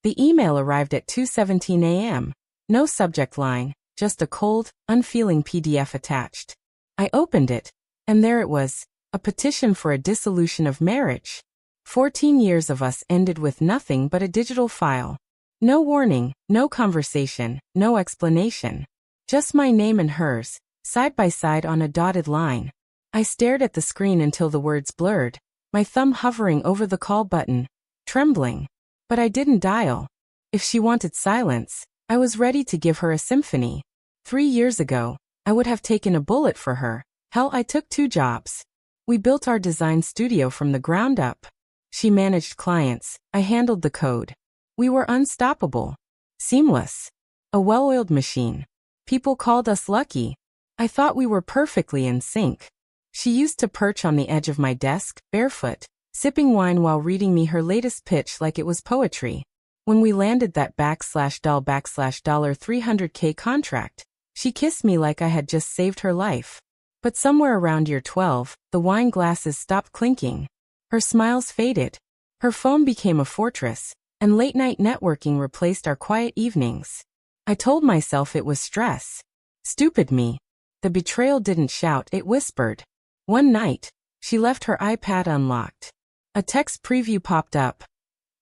The email arrived at 2:17 a.m. No subject line, just a cold, unfeeling PDF attached. I opened it, and there it was, a petition for a dissolution of marriage. 14 years of us ended with nothing but a digital file. No warning, no conversation, no explanation. Just my name and hers, side by side on a dotted line. I stared at the screen until the words blurred, my thumb hovering over the call button, trembling. But I didn't dial. If she wanted silence, I was ready to give her a symphony. 3 years ago, I would have taken a bullet for her. Hell, I took 2 jobs. We built our design studio from the ground up. She managed clients, I handled the code. We were unstoppable. Seamless. A well-oiled machine. People called us lucky. I thought we were perfectly in sync. She used to perch on the edge of my desk, barefoot, sipping wine while reading me her latest pitch like it was poetry. When we landed that $300K contract, she kissed me like I had just saved her life. But somewhere around year 12, the wine glasses stopped clinking. Her smiles faded. Her phone became a fortress, and late-night networking replaced our quiet evenings. I told myself it was stress. Stupid me. The betrayal didn't shout, it whispered. One night, she left her iPad unlocked. A text preview popped up.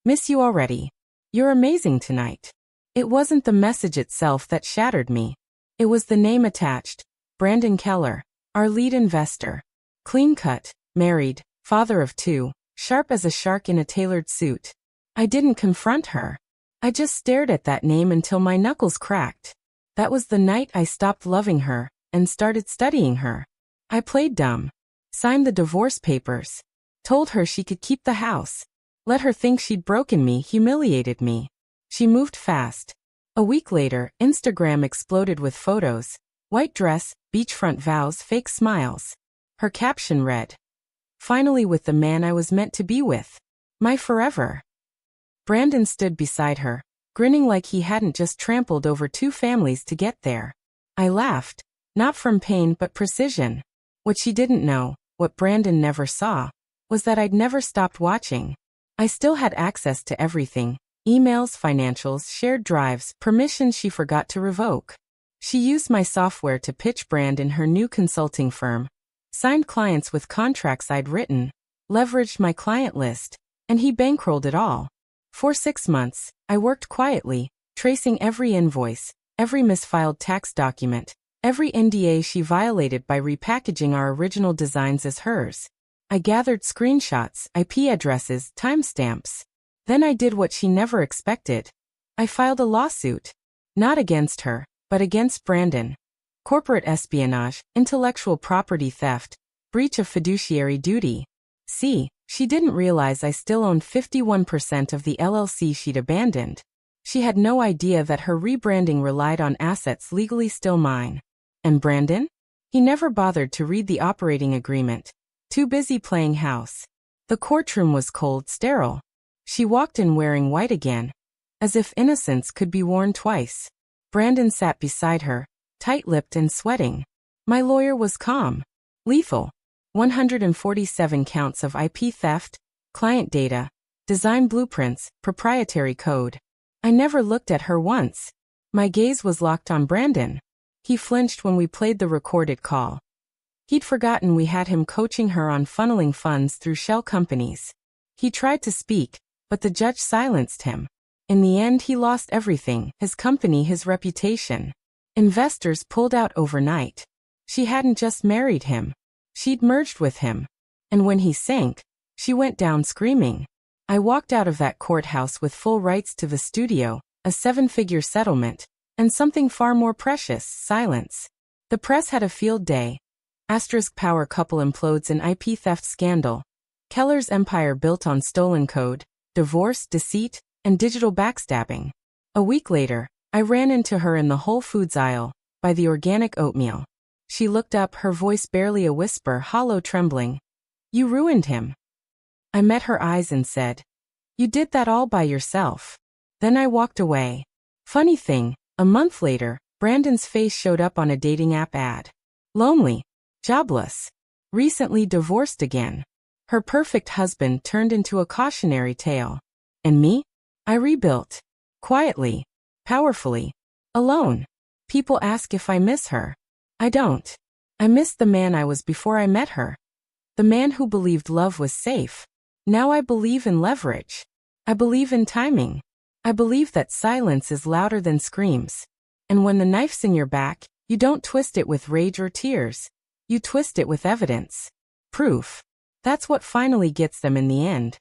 Miss you already. You're amazing tonight. It wasn't the message itself that shattered me. It was the name attached. Brandon Keller, our lead investor. Clean-cut, married, father of 2, sharp as a shark in a tailored suit. I didn't confront her. I just stared at that name until my knuckles cracked. That was the night I stopped loving her and started studying her. I played dumb. Signed the divorce papers. Told her she could keep the house. Let her think she'd broken me, humiliated me. She moved fast. A week later, Instagram exploded with photos. White dress, beachfront vows, fake smiles. Her caption read, "Finally with the man I was meant to be with. My forever." Brandon stood beside her, grinning like he hadn't just trampled over 2 families to get there. I laughed, not from pain but precision. What she didn't know, what Brandon never saw, was that I'd never stopped watching. I still had access to everything. Emails, financials, shared drives, permissions she forgot to revoke. She used my software to pitch Brandon her new consulting firm. Signed clients with contracts I'd written. Leveraged my client list. And he bankrolled it all. For 6 months, I worked quietly, tracing every invoice, every misfiled tax document, every NDA she violated by repackaging our original designs as hers. I gathered screenshots, IP addresses, timestamps. Then I did what she never expected. I filed a lawsuit. Not against her, but against Brandon. Corporate espionage, intellectual property theft, breach of fiduciary duty. See, she didn't realize I still owned 51% of the LLC she'd abandoned. She had no idea that her rebranding relied on assets legally still mine. And Brandon? He never bothered to read the operating agreement. Too busy playing house. The courtroom was cold, sterile. She walked in wearing white again, as if innocence could be worn twice. Brandon sat beside her, tight-lipped and sweating. My lawyer was calm. Lethal. 147 counts of IP theft, client data, design blueprints, proprietary code. I never looked at her once. My gaze was locked on Brandon. He flinched when we played the recorded call. He'd forgotten we had him coaching her on funneling funds through shell companies. He tried to speak, but the judge silenced him. In the end, he lost everything, his company, his reputation. Investors pulled out overnight. She hadn't just married him. She'd merged with him. And when he sank, she went down screaming. I walked out of that courthouse with full rights to the studio, a 7-figure settlement, and something far more precious, silence. The press had a field day. Asterisk power couple implodes in IP theft scandal. Keller's empire built on stolen code, divorce, deceit, and digital backstabbing. A week later, I ran into her in the Whole Foods aisle, by the organic oatmeal. She looked up, her voice barely a whisper, hollow, trembling. "You ruined him." I met her eyes and said, "You did that all by yourself." Then I walked away. Funny thing, a month later, Brandon's face showed up on a dating app ad. Lonely. Jobless. Recently divorced again. Her perfect husband turned into a cautionary tale. And me? I rebuilt. Quietly. Powerfully. Alone. People ask if I miss her. I don't. I miss the man I was before I met her. The man who believed love was safe. Now I believe in leverage. I believe in timing. I believe that silence is louder than screams. And when the knife's in your back, you don't twist it with rage or tears. You twist it with evidence. Proof. That's what finally gets them in the end.